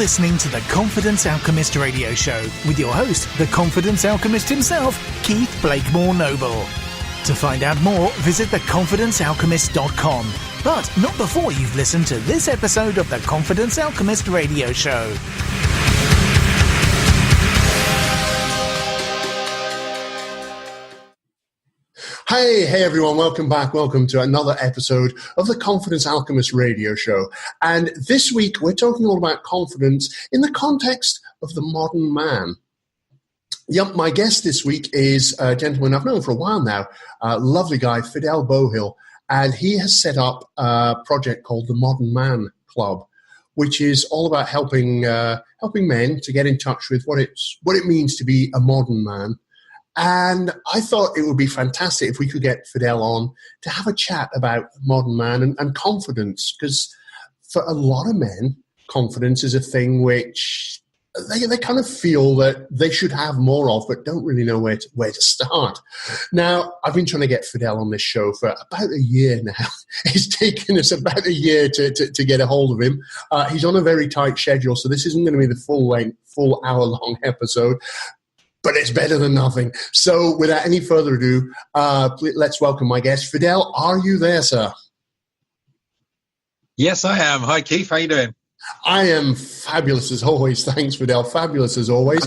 listening to the Confidence Alchemist radio show with your host, the Confidence Alchemist himself, Keith Blakemore Noble. To find out more, visit theconfidencealchemist.com. But not before you've listened to this episode of the Confidence Alchemist radio show. Hey everyone, welcome back. Welcome to another episode of the Confidence Alchemist radio show. And this week we're talking all about confidence in the context of the modern man. Yep, my guest this week is a gentleman I've known for a while now, a lovely guy, Fidel Beauhill, and he has set up a project called the Modern Man Club, which is all about helping men to get in touch with what it means to be a modern man. And I thought it would be fantastic if we could get Fidel on to have a chat about modern man and confidence, because for a lot of men, confidence is a thing which they kind of feel that they should have more of, but don't really know where to start. Now, I've been trying to get Fidel on this show for about a year now. It's taken us about a year to get a hold of him. He's on a very tight schedule, so this isn't going to be the full hour-long episode. But it's better than nothing. So without any further ado, let's welcome my guest. Fidel, are you there, sir? Yes, I am. Hi, Keith. How you doing? I am fabulous as always. Thanks, Fidel. Fabulous as always.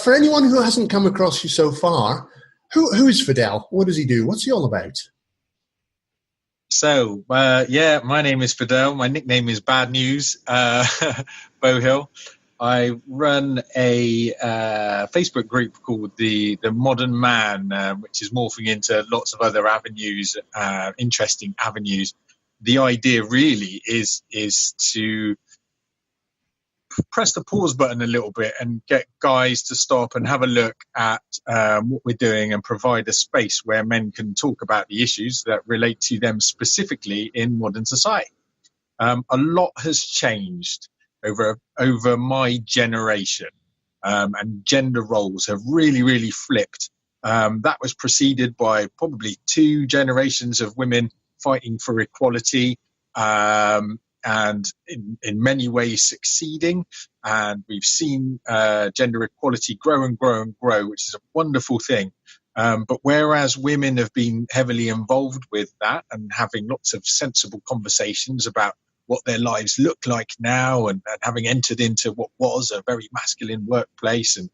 For anyone who hasn't come across you so far, who is Fidel? What does he do? What's he all about? So, my name is Fidel. My nickname is BadNews Beauhill. I run a Facebook group called the Modern Man, which is morphing into lots of other avenues, interesting avenues. The idea really is to press the pause button a little bit and get guys to stop and have a look at what we're doing and provide a space where men can talk about the issues that relate to them specifically in modern society. A lot has changed over my generation, and gender roles have really flipped. That was preceded by probably 2 generations of women fighting for equality, and in many ways succeeding. And we've seen gender equality grow and grow and grow, which is a wonderful thing. But whereas women have been heavily involved with that and having lots of sensible conversations about what their lives look like now, and having entered into what was a very masculine workplace and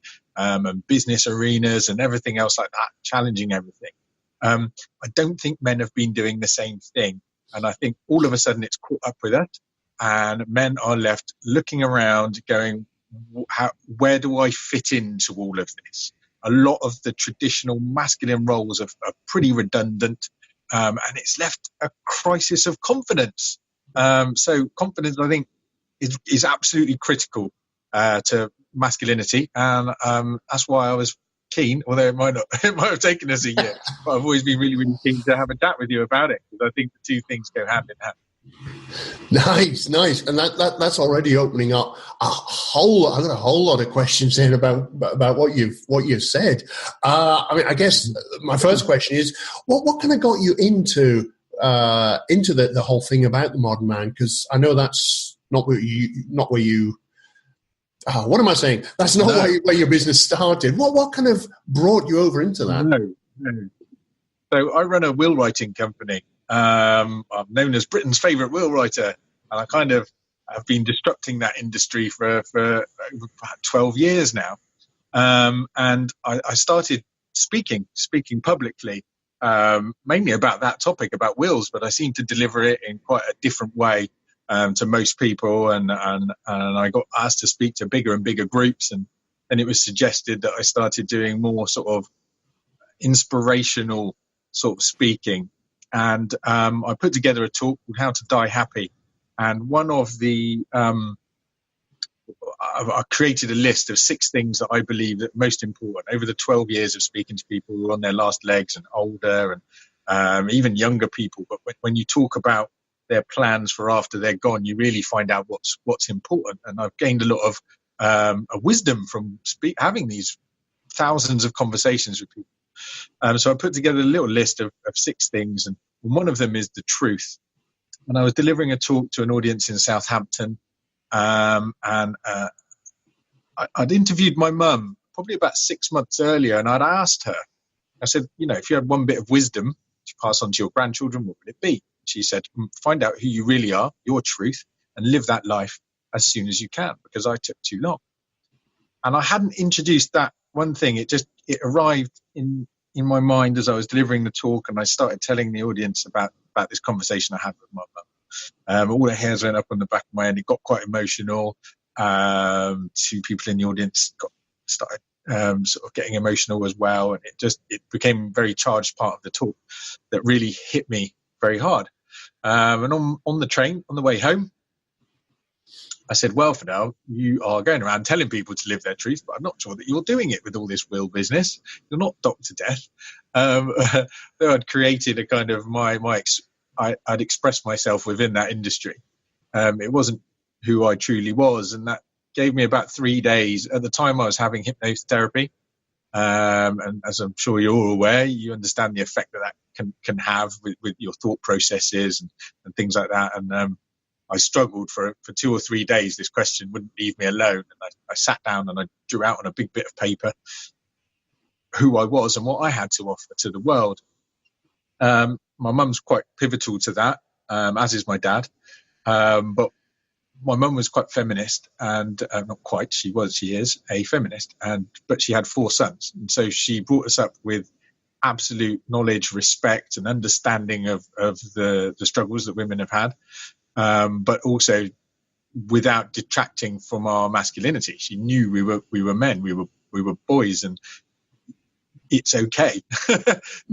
business arenas and everything else like that, challenging everything. I don't think men have been doing the same thing. And I think all of a sudden it's caught up with us, and men are left looking around going, where do I fit into all of this? A lot of the traditional masculine roles are pretty redundant, and it's left a crisis of confidence. So confidence, I think, is absolutely critical to masculinity, and that's why I was keen, although it might have taken us a year, but I've always been really keen to have a chat with you about it, because I think the two things go hand in hand. Nice, and that's already opening up a whole lot. I've got a whole lot of questions in about what you've said. I guess my first question is, what kind of got you into the whole thing about the modern man? Because I know that's not where you. What am I saying? That's not where your business started. What kind of brought you over into that? No. So I run a will writing company. I'm known as Britain's favourite will writer, and I kind of have been disrupting that industry for about 12 years now. And I started speaking publicly, mainly about that topic, about wills, but I seem to deliver it in quite a different way to most people, and I got asked to speak to bigger and bigger groups, and it was suggested that I started doing more sort of inspirational sort of speaking, and I put together a talk called How to Die Happy, and one of the I created a list of 6 things that I believe that are most important over the 12 years of speaking to people who are on their last legs and older, and even younger people. But when you talk about their plans for after they're gone, you really find out what's important. And I've gained a lot of wisdom from having these thousands of conversations with people. So I put together a little list of 6 things, and one of them is the truth. And I was delivering a talk to an audience in Southampton, I'd interviewed my mum probably about 6 months earlier, and I'd asked her, I said, if you had one bit of wisdom to pass on to your grandchildren, what would it be? She said, find out who you really are, your truth, and live that life as soon as you can, because I took too long. And I hadn't introduced that one thing. It arrived in my mind as I was delivering the talk, and I started telling the audience about this conversation I had with my mum. All the hairs went up on the back of my head. It got quite emotional. Two people in the audience started sort of getting emotional as well, and it became a very charged part of the talk that really hit me very hard. And on the train on the way home, I said, well, Fidel, you are going around telling people to live their truth, but I'm not sure that you're doing it with all this will business. You're not Dr. Death. Though I'd created a kind of I'd expressed myself within that industry. It wasn't who I truly was, and that gave me about 3 days. At the time, I was having hypnotherapy, and as I'm sure you're all aware, you understand the effect that can have with your thought processes and things like that. And I struggled for 2 or 3 days. This question wouldn't leave me alone, and I sat down and I drew out on a big bit of paper who I was and what I had to offer to the world. My mum's quite pivotal to that, as is my dad. But my mum was quite feminist, and not quite, she is a feminist, but she had 4 sons. And so she brought us up with absolute knowledge, respect, and understanding of the struggles that women have had, but also without detracting from our masculinity. She knew we were men, we were boys, and it's okay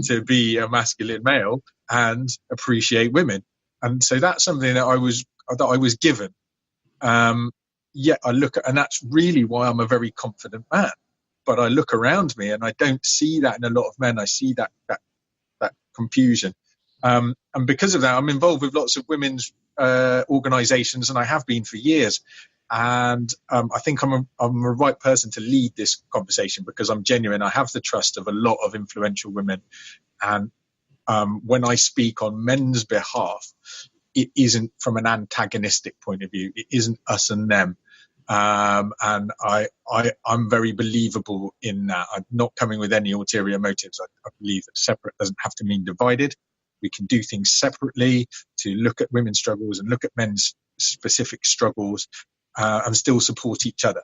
to be a masculine male and appreciate women. And so that's something that I was given. Yet I look at, and that's really why I'm a very confident man. But I look around me and I don't see that in a lot of men. I see that confusion. And because of that, I'm involved with lots of women's organizations, and I have been for years. And I think I'm a right person to lead this conversation because I'm genuine. I have the trust of a lot of influential women. And when I speak on men's behalf, it isn't from an antagonistic point of view. It isn't us and them. And I'm very believable in that. I'm not coming with any ulterior motives. I believe that separate doesn't have to mean divided. We can do things separately to look at women's struggles and look at men's specific struggles and still support each other.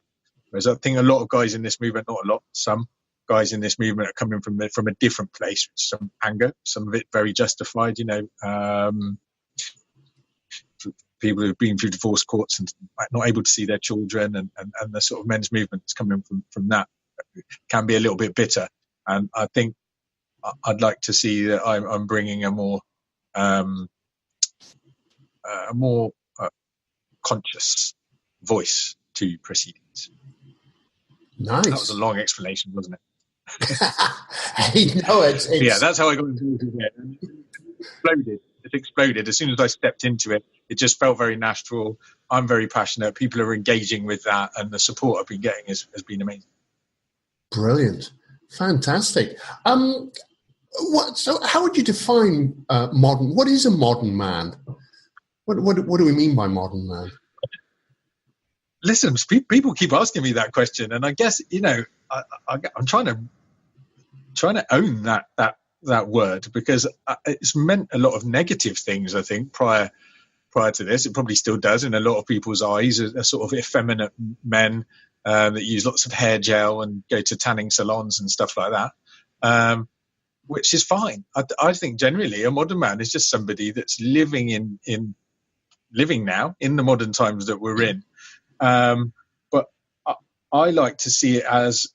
Whereas I think a lot of guys in this movement, not a lot, some guys in this movement are coming from a different place, some anger, some of it very justified, people who've been through divorce courts and not able to see their children, and the sort of men's movement that's coming from that can be a little bit bitter. And I think I'd like to see that I'm bringing a more conscious voice to proceedings. Nice. That was a long explanation, wasn't it? It's yeah, that's how I got into it. It exploded as soon as I stepped into it. It just felt very natural. I'm very passionate. People are engaging with that, and the support I've been getting has been amazing. Brilliant, fantastic. So, how would you define modern? What is a modern man? What do we mean by modern man? Listen, people keep asking me that question, and I guess I'm trying to own that word, because it's meant a lot of negative things. I think prior to this, it probably still does in a lot of people's eyes. A sort of effeminate men that use lots of hair gel and go to tanning salons and stuff like that, which is fine. I think generally a modern man is just somebody that's living now in the modern times that we're in. But I like to see it as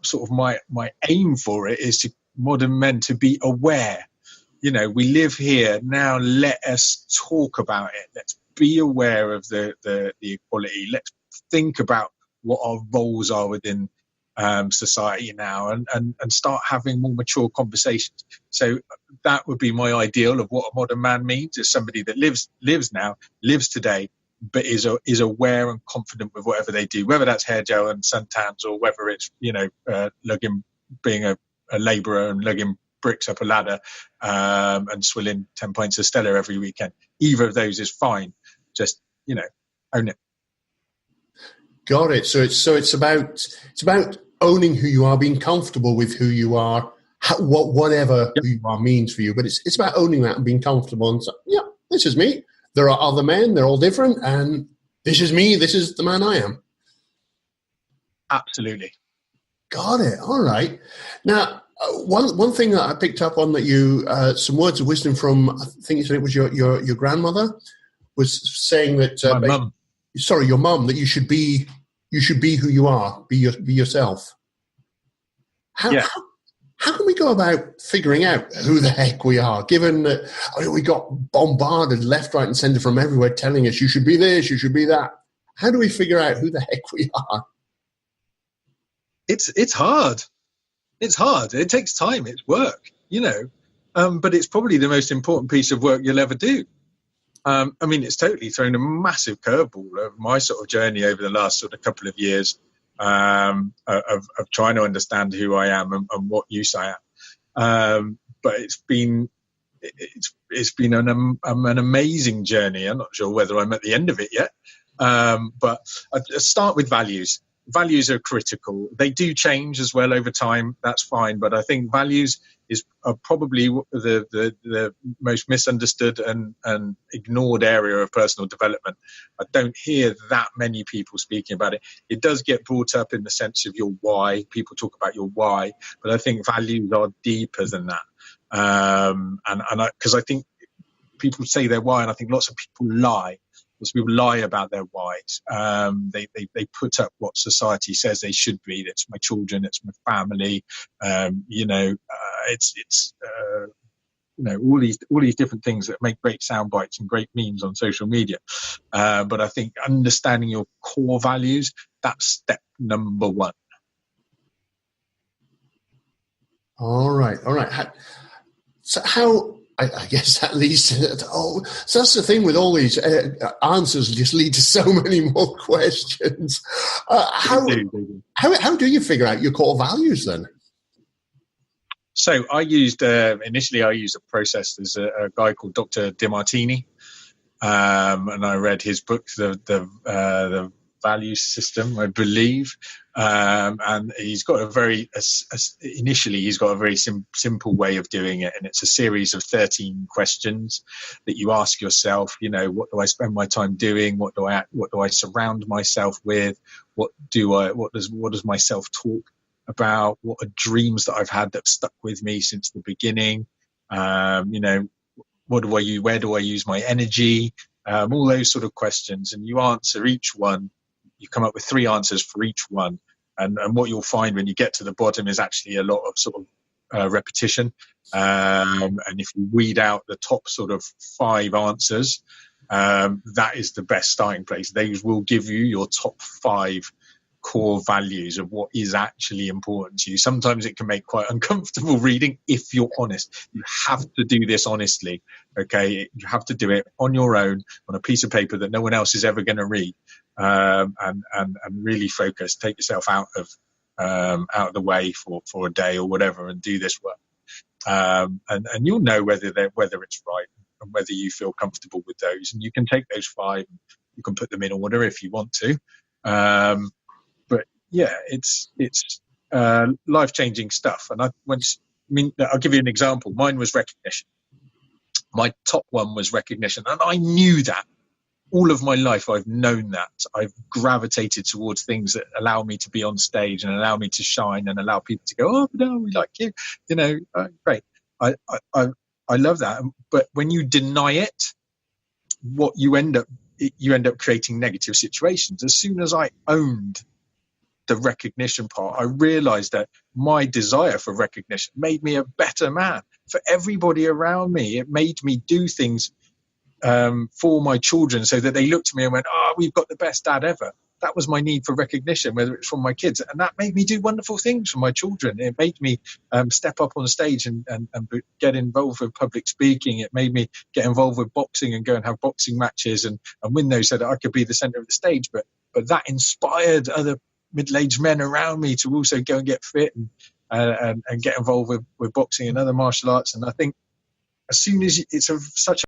sort of my aim for it is to modern men to be aware. We live here now. Let us talk about it. Let's be aware of the equality. Let's think about what our roles are within society now, and start having more mature conversations. So that would be my ideal of what a modern man means: is somebody that lives now, lives today, but is aware and confident with whatever they do, whether that's hair gel and suntans, or whether it's being a labourer and lugging bricks up a ladder and swilling 10 pints of Stella every weekend. Either of those is fine. Just own it. Got it. So it's about owning who you are, being comfortable with who you are, whatever Yep. who you are means for you. But it's about owning that and being comfortable and so, yeah, this is me. There are other men. They're all different, and this is me. This is the man I am. Absolutely. Got it. All right. Now, one thing that I picked up on that you some words of wisdom from, I think you said it was your grandmother, was saying that My mum. Sorry, your mum, that you should be who you are, be yourself. Yeah. How can we go about figuring out who the heck we are, given that we got bombarded left, right, and centre from everywhere telling us you should be this, you should be that? How do we figure out who the heck we are? It's hard. It's hard. It takes time. It's work, but it's probably the most important piece of work you'll ever do. It's totally thrown a massive curveball over my sort of journey over the last sort of couple of years of trying to understand who I am and what use I am. But it's been an amazing journey. I'm not sure whether I'm at the end of it yet, but I start with values. Values are critical. They do change as well over time. That's fine, but I think values are probably the most misunderstood and ignored area of personal development. I don't hear that many people speaking about it. It does get brought up in the sense of your why. People talk about your why, but I think values are deeper than that. Because I think people say their why, and I think lots of people lie. Lots of people lie about their whys. They put up what society says they should be. It's my children, it's my family. All these different things that make great sound bites and great memes on social media. But I think understanding your core values, that's step number one. All right. So how? I guess that leads to so that's the thing with all these answers, just lead to so many more questions. How do you figure out your core values then? So I used initially a process. There's a guy called Dr. DeMartini, and I read his book, the Value System, I believe, and he's got initially he's got a very simple way of doing it, and it's a series of 13 questions that you ask yourself. What do I spend my time doing? What do I surround myself with? What does my self-talk about? What are dreams that I've had that stuck with me since the beginning? Where do I use my energy? All those sort of questions, and you answer each one. You come up with 3 answers for each one, and what you'll find when you get to the bottom is actually a lot of sort of repetition. And if you weed out the top sort of 5 answers, that is the best starting place. Those will give you your top 5 core values of what is actually important to you. Sometimes it can make quite uncomfortable reading if you're honest. You have to do this honestly, okay? You have to do it on your own on a piece of paper that no one else is ever going to read, and really focus. Take yourself out of the way for a day or whatever, and do this work. And you'll know whether it's right and whether you feel comfortable with those. And you can take those 5, you can put them in order if you want to. Yeah, it's life-changing stuff. And I'll give you an example. Mine was recognition. My top one was recognition. And I knew that. All of my life, I've known that. I've gravitated towards things that allow me to be on stage and allow me to shine and allow people to go, oh, no, we like you. Great. I love that. But when you deny it, what you end up creating negative situations. As soon as I owned the recognition part, I realized that my desire for recognition made me a better man for everybody around me. It made me do things for my children so that they looked at me and went, oh, we've got the best dad ever. That was my need for recognition, whether it's from my kids. And that made me do wonderful things for my children. It made me step up on stage and get involved with public speaking. It made me get involved with boxing and go and have boxing matches and win those so that I could be the center of the stage. But that inspired other middle-aged men around me to also go and get fit and get involved with boxing and other martial arts. And I think as soon as it's such